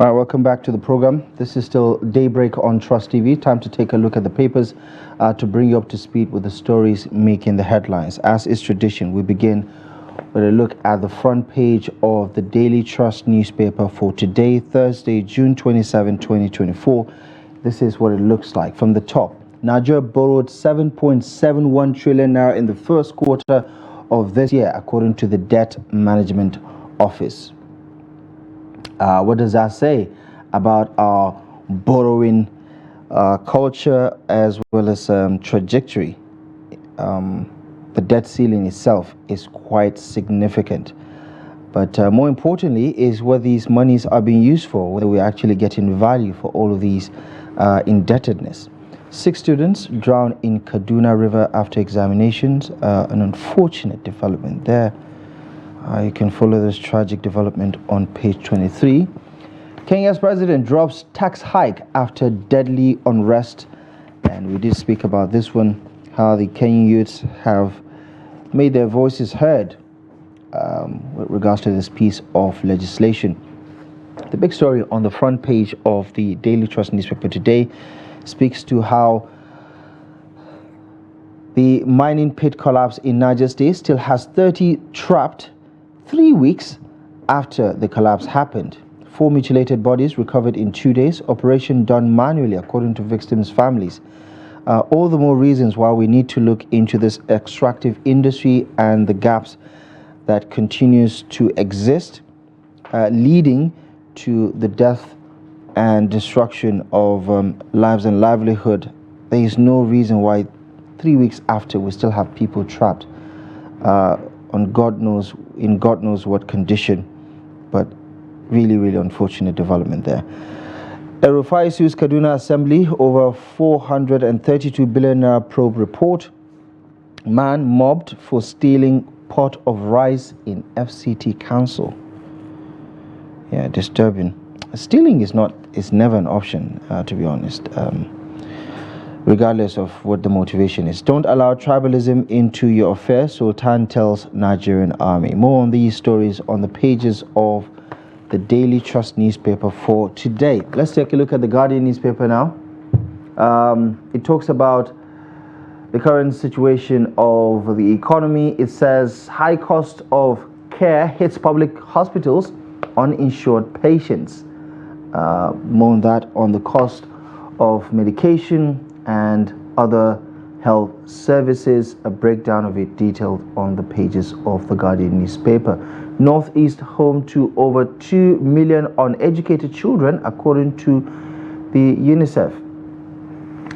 All right, welcome back to the program. This is still Daybreak on Trust TV. Time to take a look at the papers to bring you up to speed with the stories making the headlines. As is tradition, we begin with a look at the front page of the Daily Trust newspaper for today, Thursday, June 27, 2024. This is what it looks like. From the top, Nigeria borrowed 7.71 trillion naira in the first quarter of this year, according to the Debt Management Office. What does that say about our borrowing culture as well as trajectory? The debt ceiling itself is quite significant. But more importantly is what these monies are being used for, whether we're actually getting value for all of these indebtedness. 6 students drowned in Kaduna River after examinations. An unfortunate development there. You can follow this tragic development on page 23. Kenya's president drops tax hike after deadly unrest. And we did speak about this one, how the Kenyan youths have made their voices heard with regards to this piece of legislation. The big story on the front page of the Daily Trust newspaper today speaks to how the mining pit collapse in Niger State still has 30 trapped 3 weeks after the collapse happened. 4 mutilated bodies recovered in 2 days. Operation done manually, according to victims' families. All the more reasons why we need to look into this extractive industry and the gaps that continues to exist, leading to the death and destruction of lives and livelihood. There is no reason why 3 weeks after we still have people trapped in God knows what condition. But really unfortunate development there. Erufai sues Kaduna Assembly over 432 billion naira probe report. Man mobbed for stealing pot of rice in FCT council. Yeah, disturbing. Stealing is never an option, to be honest. Regardless of what the motivation is. Don't allow tribalism into your affairs, Sultan tells Nigerian army. More on these stories on the pages of the Daily Trust newspaper for today. Let's take a look at the Guardian newspaper now. It talks about the current situation of the economy. It says high cost of care hits public hospitals, uninsured patients. More on that on the cost of medication and other health services. A breakdown of it detailed on the pages of the Guardian newspaper. Northeast home to over 2 million uneducated children, according to the UNICEF.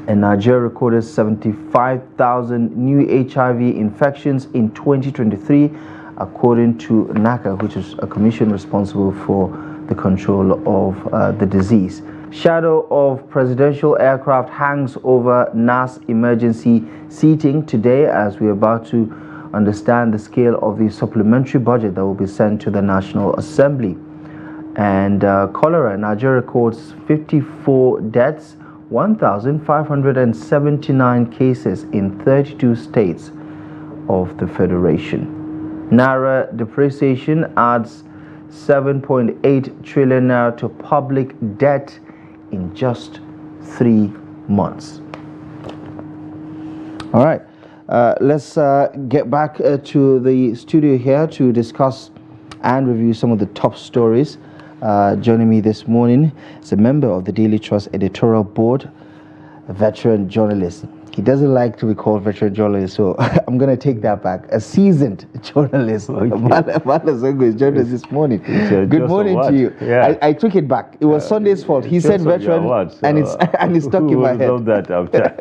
And Nigeria recorded 75,000 new HIV infections in 2023, according to NACA, which is a commission responsible for the control of the disease. Shadow of presidential aircraft hangs over NAS emergency seating today, as we're about to understand the scale of the supplementary budget that will be sent to the National Assembly. And cholera, Nigeria records 54 deaths, 1,579 cases in 32 states of the Federation. Naira depreciation adds 7.8 trillion naira to public debt in just 3 months. All right, let's get back to the studio here to discuss and review some of the top stories. Joining me this morning is a member of the Daily Trust editorial board, a veteran journalist. He doesn't like to be called veteran journalist, so I'm going to take that back. A seasoned journalist. Okay. Mala Zongo is joining us this morning. Good morning to you. Yeah. I took it back. It was Sunday's fault. He said veteran, and it's stuck in my head. Who that after?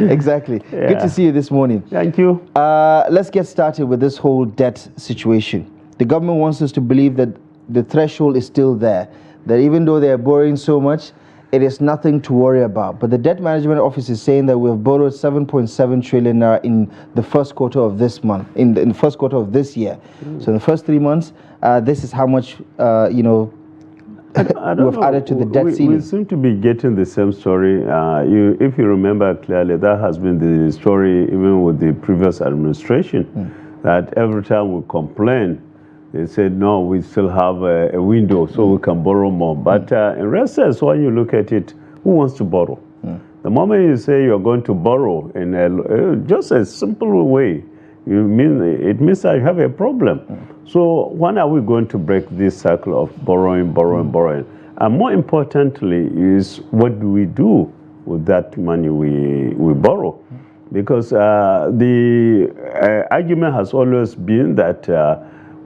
Exactly. Yeah. Good to see you this morning. Thank you. Let's get started with this whole debt situation. The government wants us to believe that the threshold is still there, that even though they are borrowing so much, it is nothing to worry about. But the Debt Management Office is saying that we have borrowed 7.7 trillion naira in the first quarter of this month, in the first quarter of this year. So in the first 3 months, this is how much, we've added to the debt ceiling. We seem to be getting the same story. If you remember clearly, that has been the story even with the previous administration, that every time we complain, they said, no, we still have a window so we can borrow more. But in real sense, when you look at it, who wants to borrow? The moment you say you're going to borrow in just a simple way, it means that you have a problem. So when are we going to break this cycle of borrowing? And more importantly is, what do we do with that money we borrow? Because the argument has always been that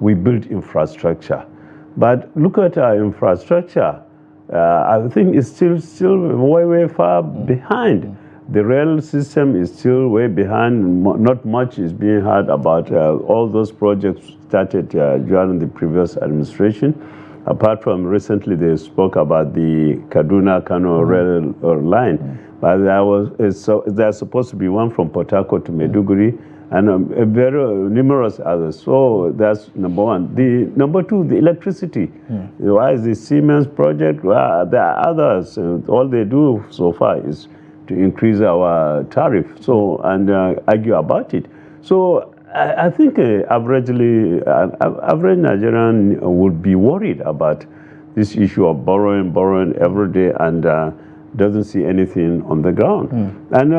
we build infrastructure. But look at our infrastructure. I think it's still way far behind. The rail system is still way behind. Not much is being heard about all those projects started during the previous administration. Apart from recently, they spoke about the Kaduna-Kano rail line. But there's supposed to be one from Port Harcourt to Maiduguri, and very numerous others. So that's number one. The number two, the electricity. Why is the Siemens project? Well, there are others. All they do so far is to increase our tariff. So and argue about it. So I think average Nigerian would be worried about this issue of borrowing every day and doesn't see anything on the ground. And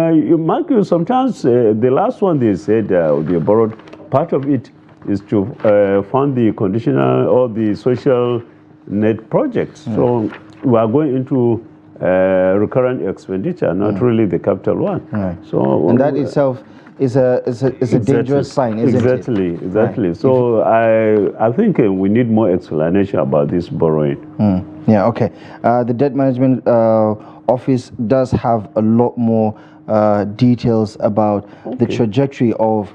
sometimes the last one they said they borrowed, part of it is to fund the conditional or the social net projects. So we are going into recurrent expenditure, not really the capital one. So and that itself is a dangerous sign, isn't it? Exactly. So I think we need more explanation about this borrowing. Yeah. Okay. The debt management office does have a lot more details about the trajectory of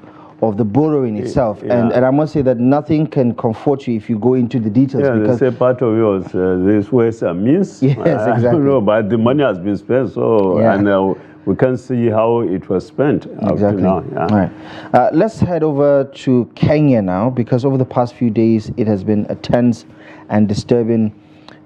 the borrowing itself, and I must say that nothing can comfort you if you go into the details. Yeah, because they say part of yours, this ways and means. Yes, exactly. I don't know, but the money has been spent, so and we can see how it was spent up to now. All right. Let's head over to Kenya now, because over the past few days it has been a tense and disturbing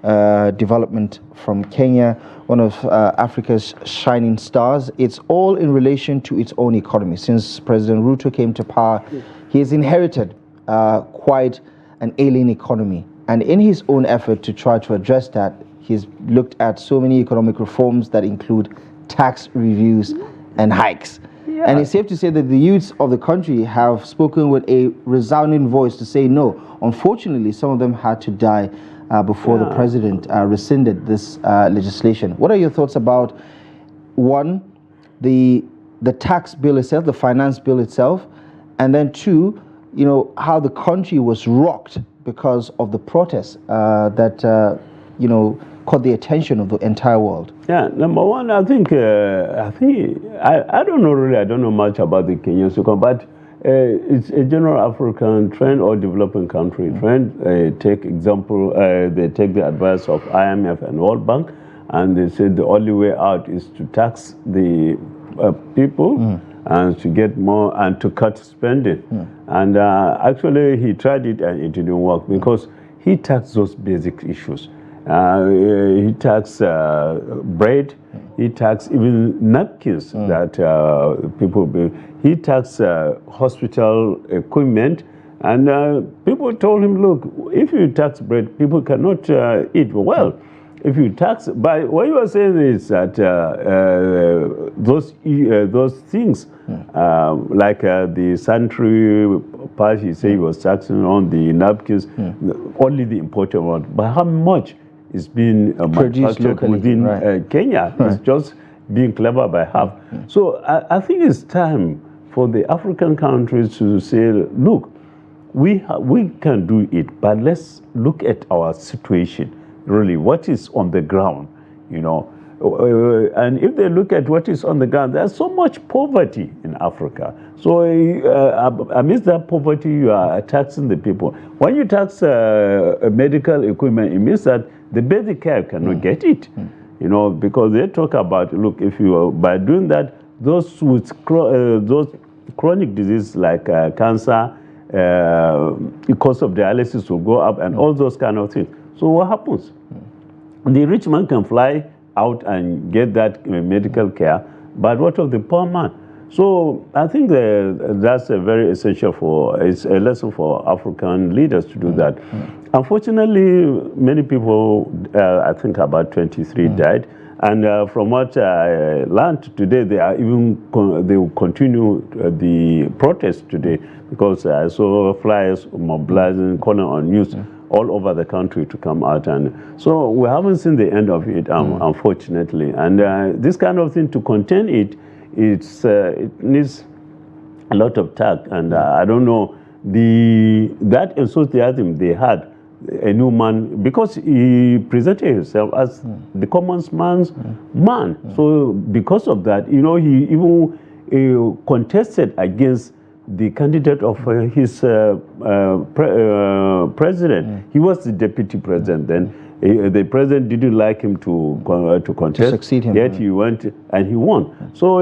development from Kenya, one of Africa's shining stars. It's all in relation to its own economy. Since President Ruto came to power, he has inherited quite an ailing economy. And in his own effort to try to address that, he's looked at so many economic reforms that include tax reviews and hikes. And it's safe to say that the youths of the country have spoken with a resounding voice to say no. Unfortunately, some of them had to die before the president rescinded this legislation. What are your thoughts about, one, the tax bill itself, the finance bill itself, and then two, how the country was rocked because of the protests that caught the attention of the entire world? Yeah, number one, I think I don't know really. I don't know much about the Kenyan economy, but it's a general African trend or developing country trend. Take example, they take the advice of IMF and World Bank, and they said the only way out is to tax the people and to get more and to cut spending. And actually, he tried it and it didn't work because he taxed those basic issues. He taxed bread. He taxed even napkins that people buy. He taxed hospital equipment, and people told him, "Look, if you tax bread, people cannot eat well. If you tax," but what you are saying is that those things, like the sanitary part, he said he was taxing on the napkins, only the important one. But how much is being manufactured within Kenya? It's just being clever by half. So I think it's time for the African countries to say, look, we can do it, but let's look at our situation, really, what is on the ground, and if they look at what is on the ground, there's so much poverty in Africa. So amidst that poverty, you are taxing the people. When you tax medical equipment, it means that the basic care cannot get it, because they talk about, look, if you by doing that, those with those chronic diseases like cancer, the cost of dialysis will go up, and all those kind of things. So what happens? The rich man can fly out and get that medical care, but what of the poor man? So I think that's a very essential it's a lesson for African leaders to do that. Unfortunately, many people, I think about 23 died. And from what I learned today, they will continue the protest today, because I saw flyers mobilizing, calling on news all over the country to come out. And so we haven't seen the end of it, unfortunately. And this kind of thing, to contain it, it needs a lot of tact. And I don't know, that enthusiasm they had, a new man, because he presented himself as the common man's man. So because of that, he even contested against the candidate of his president. He was the deputy president then. The president didn't like him to contest. To succeed him. Yet he went and he won. So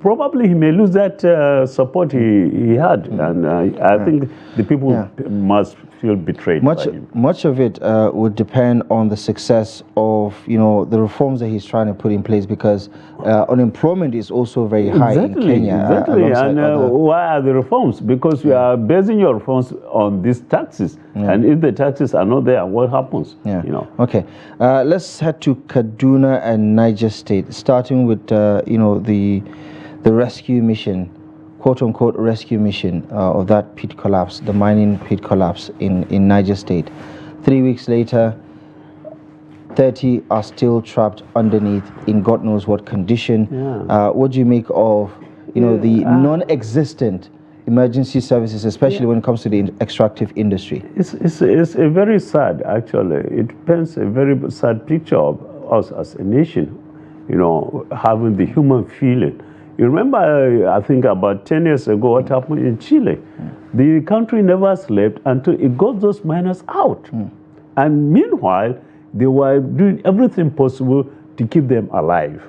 probably he may lose that support he had. And I think the people must feel betrayed by him. Much of it would depend on the success of the reforms that he's trying to put in place, because unemployment is also very high in Kenya. Exactly. And why are the reforms? Because you are basing your reforms on these taxes. And if the taxes are not there, what happens? Okay. Let's head to Kaduna and Niger State, starting with the rescue mission, quote-unquote rescue mission of that pit collapse, the mining pit collapse in Niger State. 3 weeks later, 30 are still trapped underneath in God knows what condition. What do you make of the non-existent emergency services, especially when it comes to the extractive industry? It's a very sad, actually. It paints a very sad picture of us as a nation, having the human feeling. You remember, I think about 10 years ago, what happened in Chile? The country never slept until it got those miners out. And meanwhile, they were doing everything possible to keep them alive.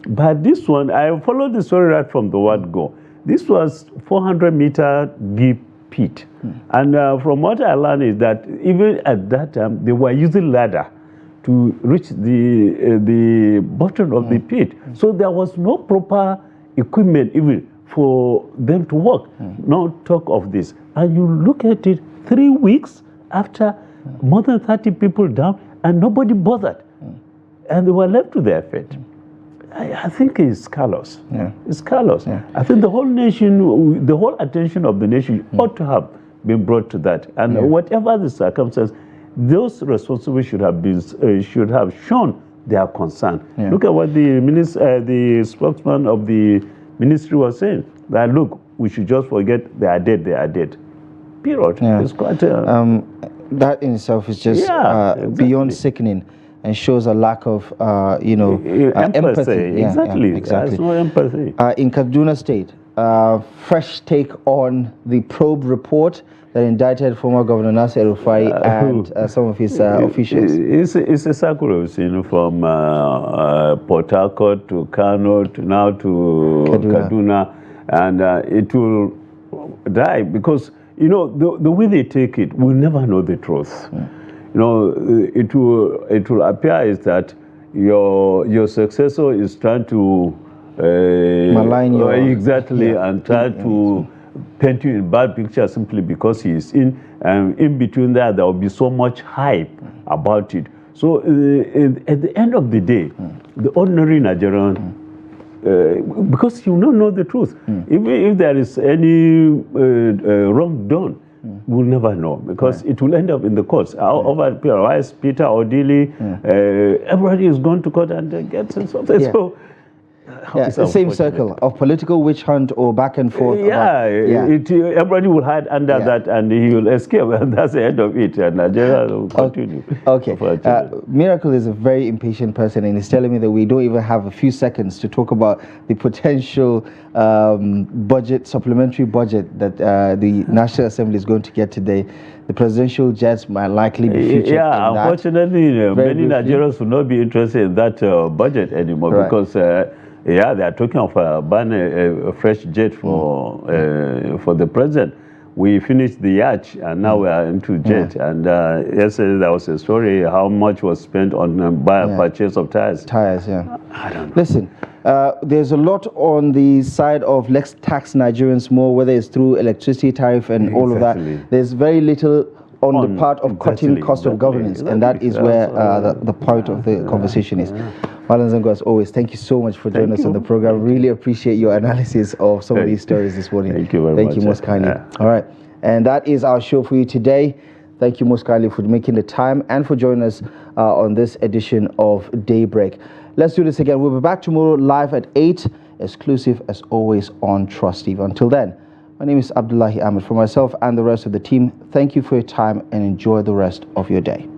But this one, I followed the story right from the word go. This was 400-meter deep pit. And from what I learned is that even at that time, they were using ladder to reach the bottom of the pit. So there was no proper equipment even for them to work. No talk of this. And you look at it 3 weeks after more than 30 people down, and nobody bothered. And they were left to their fate. I think it's callous. It's callous. I think the whole nation, the whole attention of the nation ought to have been brought to that. And whatever the circumstance, those responsible should have shown their concern. Look at what the spokesman of the ministry was saying. That look, we should just forget they are dead. They are dead. Period. It's quite. That in itself is just beyond sickening, and shows a lack of empathy. Exactly. There's no empathy. In Kaduna State, fresh take on the probe report that indicted former Governor Nasir El-Rufai and some of his officials. It's a circular, from Port Harcourt to Kano to now to Kaduna, and it will die because the way they take it, we'll never know the truth. It will appear is that your successor is trying to malign you and try to paint you in bad picture simply because he is in. And in between there will be so much hype about it. So at the end of the day, the ordinary Nigerian, because you don't know the truth, if there is any wrong done, we'll never know, because it will end up in the courts. Over Peter Odili, everybody is going to court and gets something. So the same circle of political witch hunt or back and forth. Everybody will hide under that, and he will escape, and that's the end of it. And Nigeria will continue. Okay. Miracle is a very impatient person, and he's telling me that we don't even have a few seconds to talk about the potential supplementary budget that the National Assembly is going to get today. The presidential jets might likely be featured in that. Unfortunately, many Nigerians will not be interested in that budget anymore, because they are talking of buying a fresh jet for the president. We finished the yacht, and now we are into jet. And yesterday there was a story how much was spent on purchase of tires. I don't know. Listen, There's a lot on the side of let's tax Nigerians more, whether it's through electricity tariff and all of that. There's very little on the part of cutting cost of governance, and that is where the point of the conversation is. Malam Zango, as always, thank you so much for joining us on the program. Really appreciate your analysis of some of these stories this morning. Thank you very much. Thank you most kindly. All right, and that is our show for you today. Thank you most kindly for making the time and for joining us on this edition of Daybreak. Let's do this again. We'll be back tomorrow live at 8, exclusive as always on Trust TV. Until then, my name is Abdullahi Ahmed. For myself and the rest of the team, thank you for your time and enjoy the rest of your day.